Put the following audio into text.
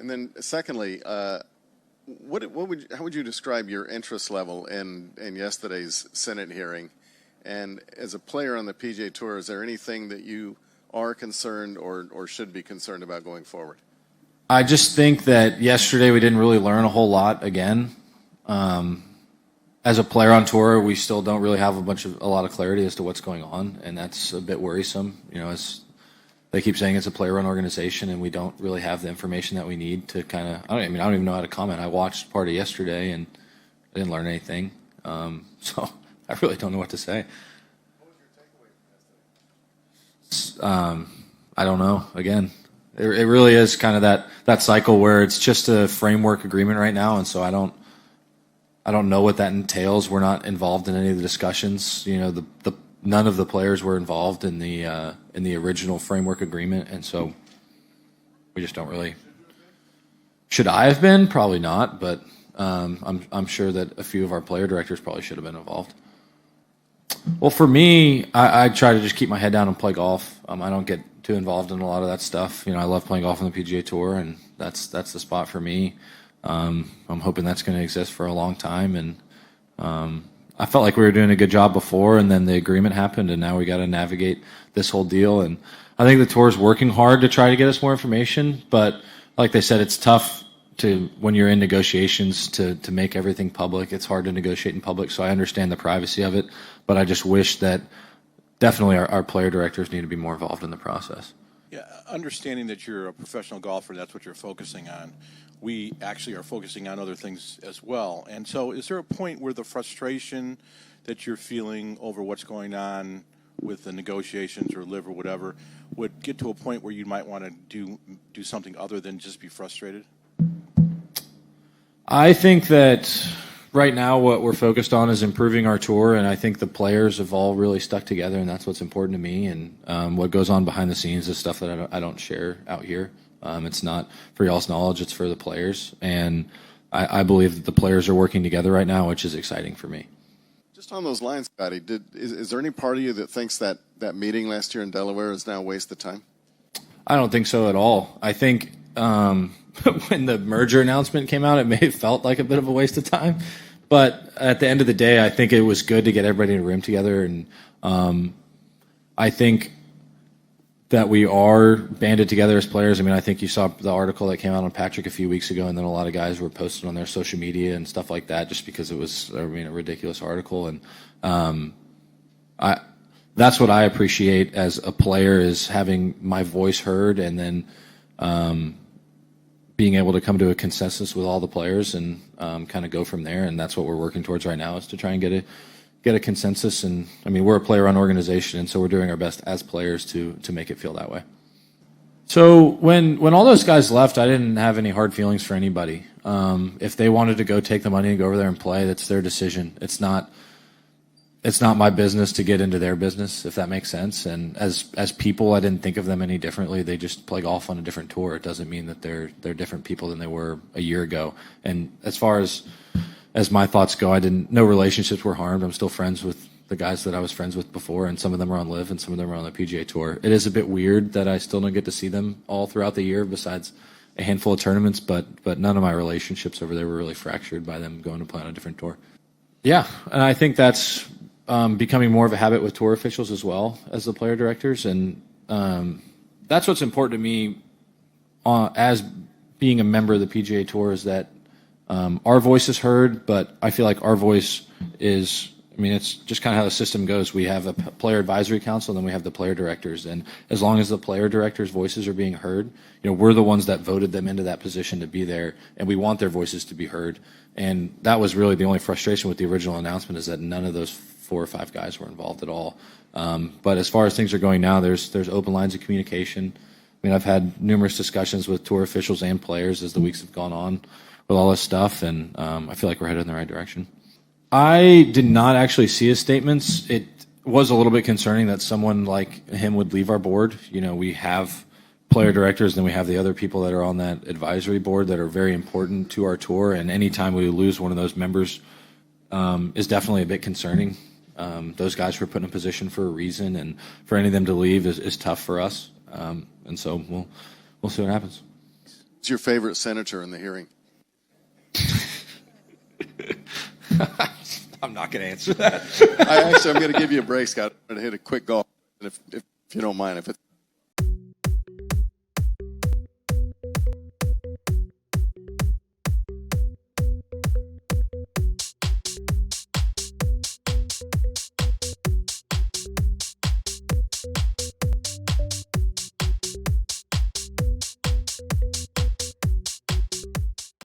And then secondly, how would you describe your interest level in yesterday's Senate hearing? And as a player on the PGA Tour, is there anything that you are concerned or should be concerned about going forward? I just think that yesterday we didn't really learn a whole lot again. As a player on tour, we still don't really have a lot of clarity as to what's going on, and that's a bit worrisome. You know, as they keep saying it's a player-run organization, and we don't really have the information that we need to kind of. I don't even know how to comment. I watched part of yesterday, and I didn't learn anything. So I really don't know what to say. What was your takeaway from yesterday? I don't know. Again, it really is kind of that cycle where it's just a framework agreement right now, and so I don't know what that entails. We're not involved in any of the discussions. You know, none of the players were involved in the original framework agreement, and so we just don't really. Should I have been? Probably not, but I'm sure that a few of our player directors probably should have been involved. Well, for me, I try to just keep my head down and play golf. I don't get too involved in a lot of that stuff. You know, I love playing golf on the PGA Tour, and that's the spot for me. I'm hoping that's going to exist for a long time, and I felt like we were doing a good job before, and then the agreement happened, and now we got to navigate this whole deal. And I think the tour is working hard to try to get us more information, but like they said, it's tough when you're in negotiations to make everything public. It's hard to negotiate in public, so I understand the privacy of it, but I just wish that definitely our player directors need to be more involved in the process. Yeah, understanding that you're a professional golfer, that's what you're focusing on. We actually are focusing on other things as well. And so is there a point where the frustration that you're feeling over what's going on with the negotiations or live or whatever would get to a point where you might want to do something other than just be frustrated? I think that right now what we're focused on is improving our tour, and I think the players have all really stuck together, and that's what's important to me. And what goes on behind the scenes is stuff that I don't share out here. It's not for y'all's knowledge, it's for the players. And I believe that the players are working together right now, which is exciting for me. Just on those lines, Scottie, is there any part of you that thinks that meeting last year in Delaware is now a waste of time? I don't think so at all. I think when the merger announcement came out, it may have felt like a bit of a waste of time. But at the end of the day, I think it was good to get everybody in a room together. And I think that we are banded together as players. I mean, I think you saw the article that came out on Patrick a few weeks ago, and then a lot of guys were posting on their social media and stuff like that just because it was, a ridiculous article. And that's what I appreciate as a player, is having my voice heard, and then being able to come to a consensus with all the players and kind of go from there. And that's what we're working towards right now, is to try and get a consensus. And I mean, we're a player-run organization, and so we're doing our best as players to make it feel that way. So when all those guys left, I didn't have any hard feelings for anybody. If they wanted to go take the money and go over there and play, that's their decision. It's not my business to get into their business, if that makes sense. And as people, I didn't think of them any differently. They just play golf on a different tour. It doesn't mean that they're different people than they were a year ago. And as far as my thoughts go, no relationships were harmed. I'm still friends with the guys that I was friends with before, and some of them are on LIV and some of them are on the PGA Tour. It is a bit weird that I still don't get to see them all throughout the year, besides a handful of tournaments, but none of my relationships over there were really fractured by them going to play on a different tour. Yeah, and I think that's becoming more of a habit with tour officials as well as the player directors, and that's what's important to me as being a member of the PGA Tour, is that our voice is heard, but I feel like our voice is, it's just kind of how the system goes. We have a player advisory council, and then we have the player directors. And as long as the player directors' voices are being heard, we're the ones that voted them into that position to be there, and we want their voices to be heard. And that was really the only frustration with the original announcement, is that none of those 4 or 5 guys were involved at all. But as far as things are going now, there's open lines of communication. I've had numerous discussions with tour officials and players as the weeks have gone on with all this stuff, and I feel like we're headed in the right direction. I did not actually see his statements. It was a little bit concerning that someone like him would leave our board. We have player directors, and then we have the other people that are on that advisory board that are very important to our tour, and anytime we lose one of those members is definitely a bit concerning. Those guys were put in a position for a reason, and for any of them to leave is tough for us. And so we'll see what happens. your favorite senator in the hearing? I'm not going to answer that. I'm going to give you a break, Scott. I'm going to hit a quick golf, if you don't mind. If it's